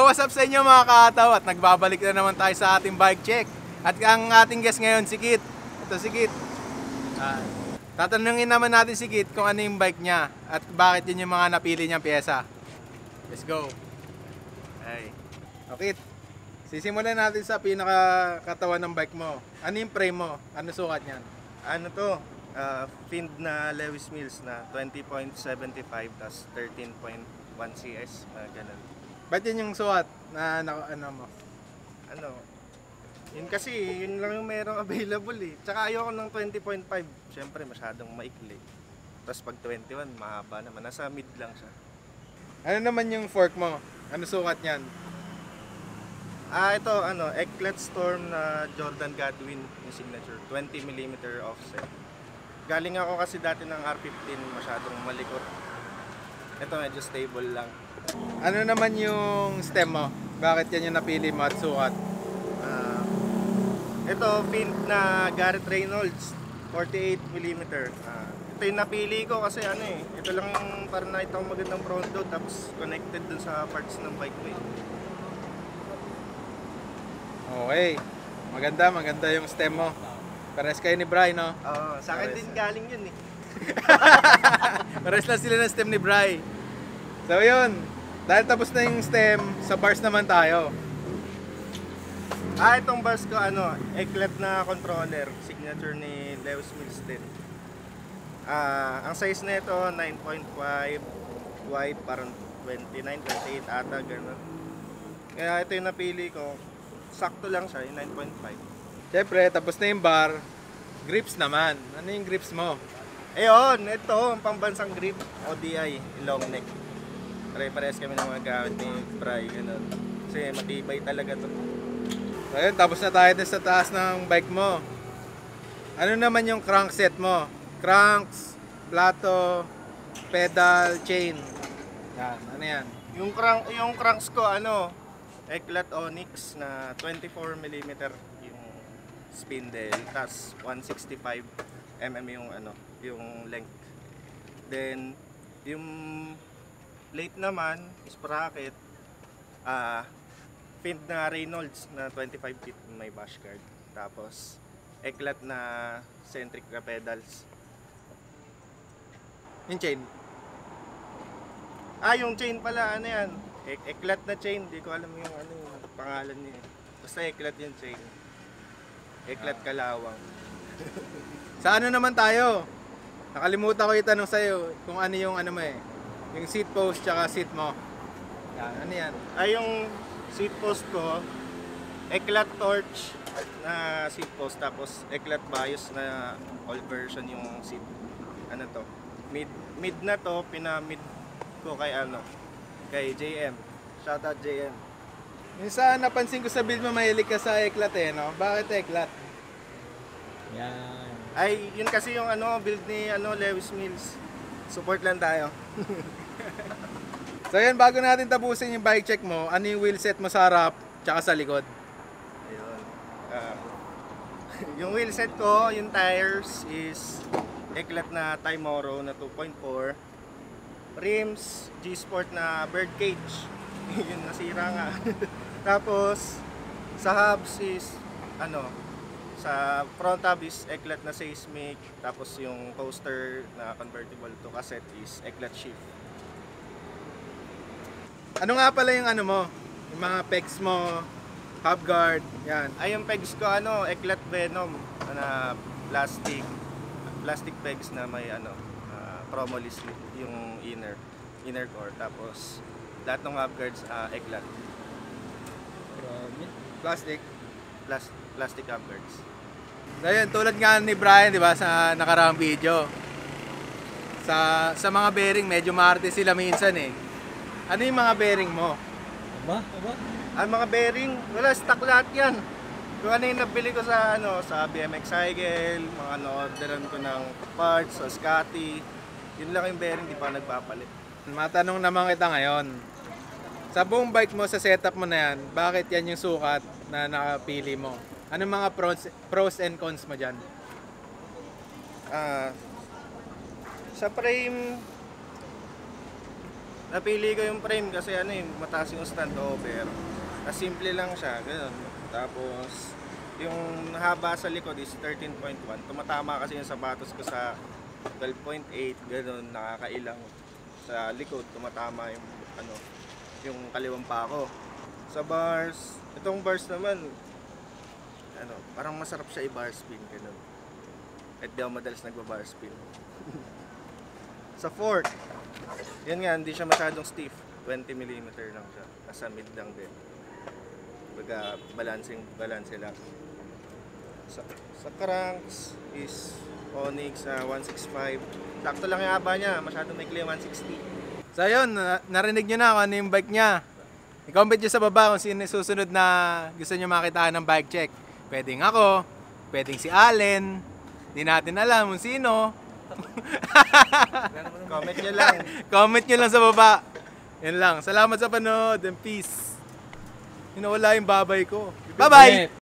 what's up sa inyo mga kaataw, at nagbabalik na naman tayo sa ating bike check. At ang ating guest ngayon, si Kit. Ito si Kit. Tatanungin naman natin si Kit kung ano yung bike niya at bakit yun yung mga napili niyang pyesa. Let's go. Ay. Okay. Sisimulan natin sa pinakakatawan ng bike mo. Ano yung frame mo? Ano sukat niyan? Ano to? Find na Lewis Mills na 20.75 tas 13.1 CS, ganun. Ba't yun yung sukat na ano mo? Ano? Yun kasi, yun lang yung merong available eh. Tsaka ayoko ng 20.5. Siyempre masyadong maikli. Tapos pag 21, mahaba naman. Nasa mid lang siya. Ano naman yung fork mo? Ano sukat niyan? Ito, Eklat Storm na Jordan Godwin yung signature. 20mm offset. Galing ako kasi dati ng R15, masyadong malikot. Ito medyo stable lang. Ano naman yung stem mo? Bakit yan yung napili mo at sukat? Ito, Find na Garrett Reynolds, 48mm. Ito yung napili ko kasi ito lang para nakita ko magandang front load tapos connected dun sa parts ng bike ko eh. Okay. Maganda yung stem mo. Pares kayo ni Bri, no? Oo, sa akin din galing yun eh. Pares lang sila ng stem ni Bri. So yun, dahil tapos na yung stem, sa bars naman tayo. Itong bars ko, Eklat na controller, signature ni Lewis Mills din. Ang size na ito, 9.5, wide, parang 29, 28 ata, gano'n. Kaya ito yung napili ko, sakto lang siya, yung 9.5. Siyempre, tapos na yung bar, grips naman. Ano yung grips mo? Ayun, ito, ang pambansang grip, ODI, long neck. Pare-pares kami ng mga gamit ni Bri, gano'n. Kasi matibay talaga to. So yun, tapos na tayo sa taas ng bike mo. Ano naman yung crankset mo? Cranks, plato, pedal, chain. Yan, ano yan? Yung cranks ko, Eklat Onyx na 24mm yung spindle, tas 165mm yung length. Then yung plate naman, sprocket, Find na Reynolds na 25 feet may bash guard. Tapos Eklat na centric na pedals. Yung chain. Yung chain pala, yan? Eklat na chain, di ko alam yung pangalan niya. Basta Eklat yung chain. Eklat Kalawang. Sa ano naman tayo? Nakalimutan ko itanong sa'yo kung ano yung mo yung seat post tsaka seat mo. Yan, ano yan? Yung seat post ko, Eklat Torch na seat post, tapos Eklat Bios na all version yung seat. Mid na to, pinamid ko kay JM. Shoutout JM. Minsan napansin ko sa build mo mahilig ka sa Eklat no? Bakit Eklat? Yan. Yun kasi yung build ni Lewis Mills. Support lang tayo. So yan, bago natin tapusin yung bike check mo, ano yung wheel set mo sa harap tsaka sa likod? Ayun. Yung wheel set ko, yung tires is Eklat na Timoro na 2.4. Rims, G-Sport na bird cage. Yun, nasira nga. Tapos sa hubs is sa front hub is Eklat na seismic. Tapos yung coaster na convertible to cassette is Eklat shift. Ano nga pala yung mo? Yung mga pegs mo, hub guard, yan. Yung pegs ko Eklat Venom na plastic pegs na may Promolis yung inner core. Tapos lahat ng hub guards Eklat. Plastic hub guards. Ayun, tulad nga ni Brian, di ba, sa nakaraang video. Sa mga bearing, medyo maarte sila minsan eh. Ano yung mga bearing mo? Ang mga bearing, wala, stock lahat yan. Kung ano yung nabili ko sa BMX Cycle, mga orderan ko ng parts, sa Scotty. Yun lang yung bearing, di pa nagpapalit. Matanong naman kita ngayon. Sa buong bike mo, sa setup mo na yan, bakit yan yung sukat na nakapili mo? Anong mga pros and cons mo dyan? Sa frame, napili ko yung frame kasi ano mataas yung stand over. Simple lang siya, gano'n. Tapos, yung haba sa likod is 13.1. Tumatama kasi yung sapatos ko sa 12.8, gano'n, nakakailang sa likod. Tumatama yung, yung kaliwang pako. Sa bars, itong bars naman, parang masarap siya i-bar spin, gano'n. At di ako madalas nagba-bar spin. Sa fork, yan nga, hindi siya masyadong stiff. 20mm lang siya. Nasa mid lang din. Baga, balance lang. Sa cranks is Onyx 165. Sakto lang yung haba niya, masyadong maikli 160. So ayun, narinig nyo na kung ano yung bike niya. I-comment nyo sa baba kung sino yung susunod na gusto nyo makitaan ng bike check. Pwedeng ako, pwedeng si Allen, hindi natin alam kung sino. Comment nyo lang. Comment nyo lang sa baba. Yan lang. Salamat sa panood and peace. Hinawala yung babay ko. Bye-bye!